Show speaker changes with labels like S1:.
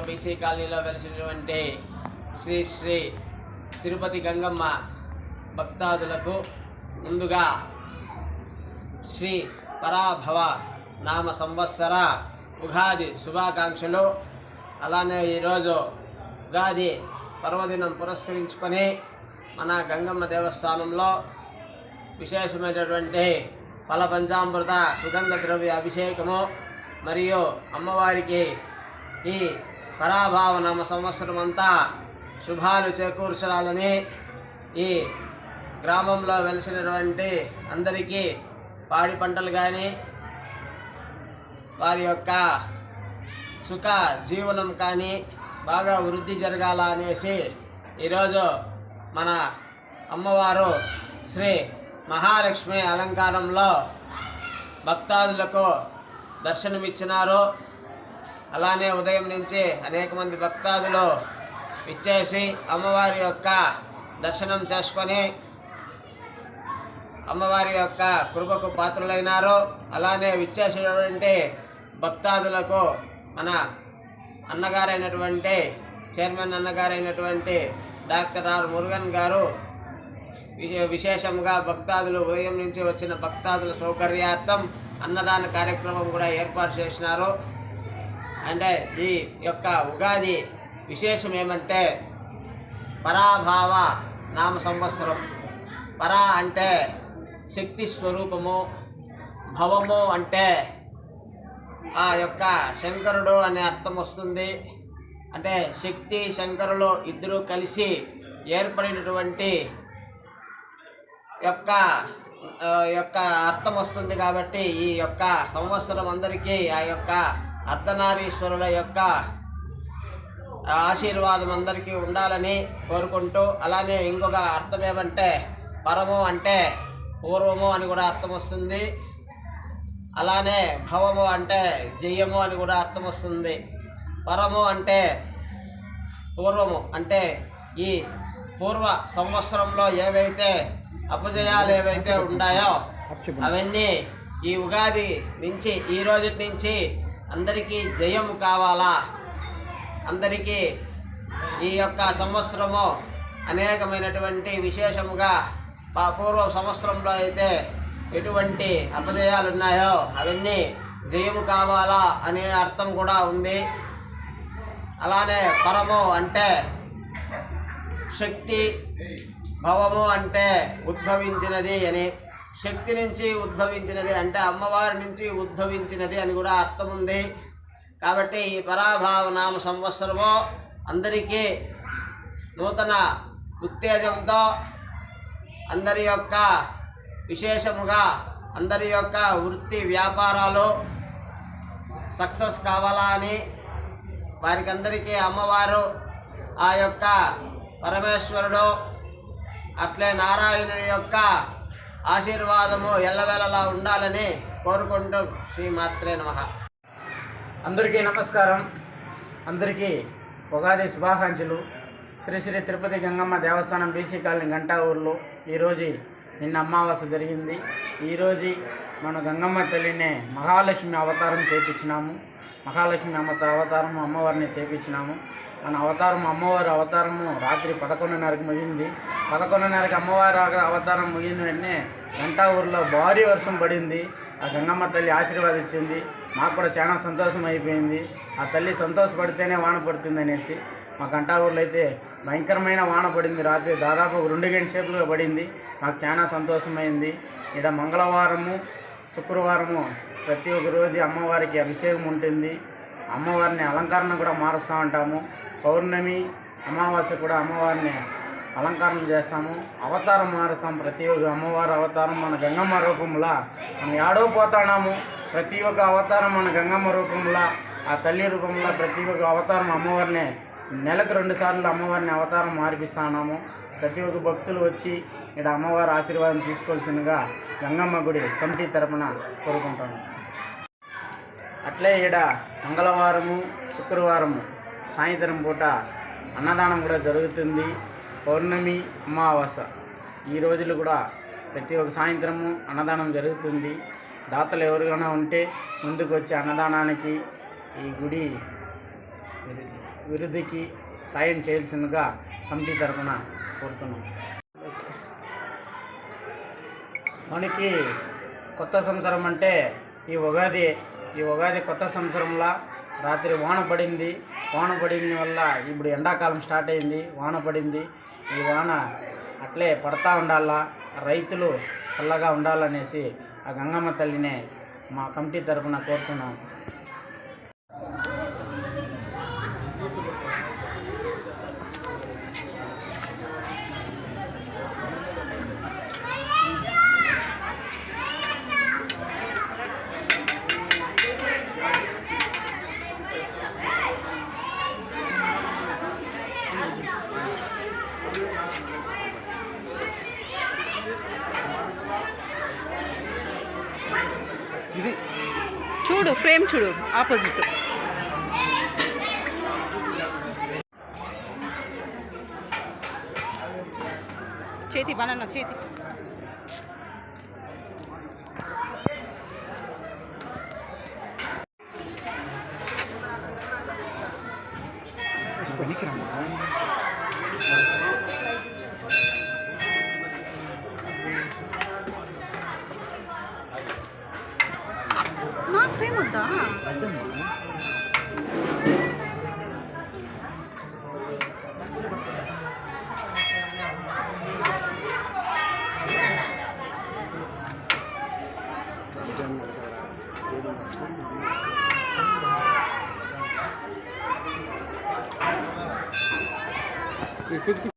S1: BC కాలనీలో వెలిసినటువంటి శ్రీ శ్రీ తిరుపతి గంగమ్మ భక్తాదులకు ముందుగా శ్రీ పరాభవ నామ సంవత్సర ఉగాది శుభాకాంక్షలు. అలానే ఈరోజు ఉగాది పర్వదినం పురస్కరించుకొని మన గంగమ్మ దేవస్థానంలో విశేషమైనటువంటి ఫల పంచామృత సుగంధ ద్రవ్య అభిషేకము మరియు అమ్మవారికి ఈ పరాభవ నామ సంవత్సరం అంతా శుభాలు చేకూర్చాలని ఈ గ్రామంలో వెలిసినటువంటి అందరికీ పాడి పంటలు కానీ వారి యొక్క సుఖ జీవనం కానీ బాగా వృద్ధి జరగాల అనేసి ఈరోజు మన అమ్మవారు శ్రీ మహాలక్ష్మి అలంకారంలో భక్తాదులకు దర్శనమిచ్చినారు. అలానే ఉదయం నుంచి అనేక మంది భక్తాదులు విచ్చేసి అమ్మవారి యొక్క దర్శనం చేసుకొని అమ్మవారి యొక్క కృపకు పాత్రులైనారు. అలానే విచ్చేసినటువంటి భక్తాదులకు మన అన్నగారైనటువంటి చైర్మన్ అన్నగారైనటువంటి డాక్టర్ ఆర్ మురుగన్ గారు విశేషంగా భక్తాదులు ఉదయం నుంచి వచ్చిన భక్తాదుల సౌకర్యార్థం అన్నదాన కార్యక్రమం కూడా ఏర్పాటు చేసినారు. అంటే ఈ యొక్క ఉగాది విశేషం ఏమంటే పరాభావ నామ సంవత్సరం. పరా అంటే శక్తి స్వరూపము, భవము అంటే ఆ యొక్క శంకరుడు అనే అర్థం వస్తుంది. అంటే శక్తి శంకరులు ఇద్దరూ కలిసి ఏర్పడినటువంటి యొక్క అర్థం వస్తుంది. కాబట్టి ఈ యొక్క సంవత్సరం అందరికీ ఆ యొక్క అర్ధనారీశ్వరుల యొక్క ఆశీర్వాదం అందరికీ ఉండాలని కోరుకుంటూ, అలానే ఇంకొక అర్థం ఏమంటే పరము అంటే పూర్వము అని కూడా అర్థం వస్తుంది. అలానే భవము అంటే జయము అని కూడా అర్థం వస్తుంది. పరము అంటే పూర్వము అంటే ఈ పూర్వ సంవత్సరంలో ఏవైతే అపజయాలు ఏవైతే ఉన్నాయో అవన్నీ ఈ ఉగాది నుంచి ఈ రోజు నుంచి అందరికీ జయము కావాలా. అందరికీ ఈ యొక్క సంవత్సరము అనేకమైనటువంటి విశేషముగా పూర్వ సంవత్సరంలో అయితే ఎటువంటి అపజయాలు ఉన్నాయో అవన్నీ జయము కావాలా అనే అర్థం కూడా ఉంది. అలానే పరము అంటే శక్తి, భవము అంటే ఉద్భవించినది అని, శక్తి నుంచి ఉద్భవించినది అంటే అమ్మవారి నుంచి ఉద్భవించినది అని కూడా అర్థం ఉంది. కాబట్టి ఈ పరాభావ నామ సంవత్సరము అందరికీ నూతన ఉత్తేజంతో అందరి యొక్క విశేషముగా అందరి యొక్క వృత్తి వ్యాపారాలు సక్సెస్ కావాలా అని వారికి అందరికీ అమ్మవారు ఆ యొక్క పరమేశ్వరుడు అట్లే నారాయణుడి యొక్క ఆశీర్వాదము ఎల్లవేళలా ఉండాలని కోరుకుంటూ శ్రీమాత్రే నమః.
S2: అందరికీ నమస్కారం. అందరికీ ఉగాది శుభాకాంక్షలు. శ్రీ శ్రీ తిరుపతి గంగమ్మ దేవస్థానం బీసీ కాలనీ గంటా ఊర్లో ఈరోజు నిన్న అమావాస్య జరిగింది. ఈరోజు మన గంగమ్మ తల్లిని మహాలక్ష్మి అవతారం చేయించినాము. మహాలక్ష్మి అవతారము అమ్మవారిని చేయించినాము. మన అమ్మవారి అవతారము రాత్రి 11:30కి ముగింది. 11:30కి అమ్మవారి అవతారం ముగిన వెంటనే గంటా ఊరిలో భారీ వర్షం పడింది. ఆ గంగమ్మ తల్లి ఆశీర్వాదించింది. మాకు కూడా చాలా సంతోషం అయిపోయింది. ఆ తల్లి సంతోషపడితేనే వాన పడుతుంది అనేసి మా గంటా ఊర్లో అయితే భయంకరమైన వాన పడింది. రాత్రి దాదాపు 2 గంటల సేపులుగా పడింది. మాకు చాలా సంతోషమైంది. ఇక్కడ మంగళవారము శుక్రవారము ప్రతి ఒక్క రోజు అమ్మవారికి అభిషేకం ఉంటుంది. అమ్మవారిని అలంకరణ కూడా మారుస్తూ ఉంటాము. పౌర్ణమి అమావాస్య కూడా అమ్మవారిని అలంకరణ చేస్తాము. అవతారం మారుస్తాము. ప్రతి ఒక్క అమ్మవారి అవతారం మన గంగమ్మ రూపంలో మనం ఏడో పోతాము. ప్రతి ఒక్క అవతారం మన గంగమ్మ రూపంలో ఆ తల్లి రూపంలో ప్రతి ఒక్క అవతారం అమ్మవారిని నెలకు 2 సార్లు అమ్మవారిని అవతారం మార్పిస్తున్నాము. ప్రతి ఒక్క భక్తులు వచ్చి ఇక్కడ అమ్మవారి ఆశీర్వాదం తీసుకోవాల్సిందిగా గంగమ్మ గుడి కమిటీ తరపున కోరుకుంటాము. అట్లే ఇక్కడ మంగళవారము శుక్రవారము సాయంత్రం పూట అన్నదానం కూడా జరుగుతుంది. పౌర్ణమి అమావాస్య ఈ రోజులు కూడా ప్రతి ఒక్క సాయంత్రము అన్నదానం జరుగుతుంది. దాతలు ఎవరికైనా ఉంటే ముందుకు వచ్చి అన్నదానానికి ఈ గుడి విరుద్ధికి సాయం చేయాల్సిందిగా కమిటీ తరఫున కోరుతున్నాం. మనకి కొత్త సంవత్సరం అంటే ఈ ఉగాది కొత్త సంవత్సరంలో రాత్రి వాన పడింది వల్ల ఇప్పుడు ఎండాకాలం స్టార్ట్ అయింది. వాన పడింది. ఈ వాన అట్లే పడతా ఉండాలా, రైతులు చల్లగా ఉండాలనేసి ఆ గంగమ్మ తల్లినే మా కమిటీ తరఫున కోరుతున్నాం.
S3: చూడు ఫ్రేమ్ చూడు ఆపోజిట్. చేతి బనానా చేతి. నా ఫ్రేమ్ వద్దా?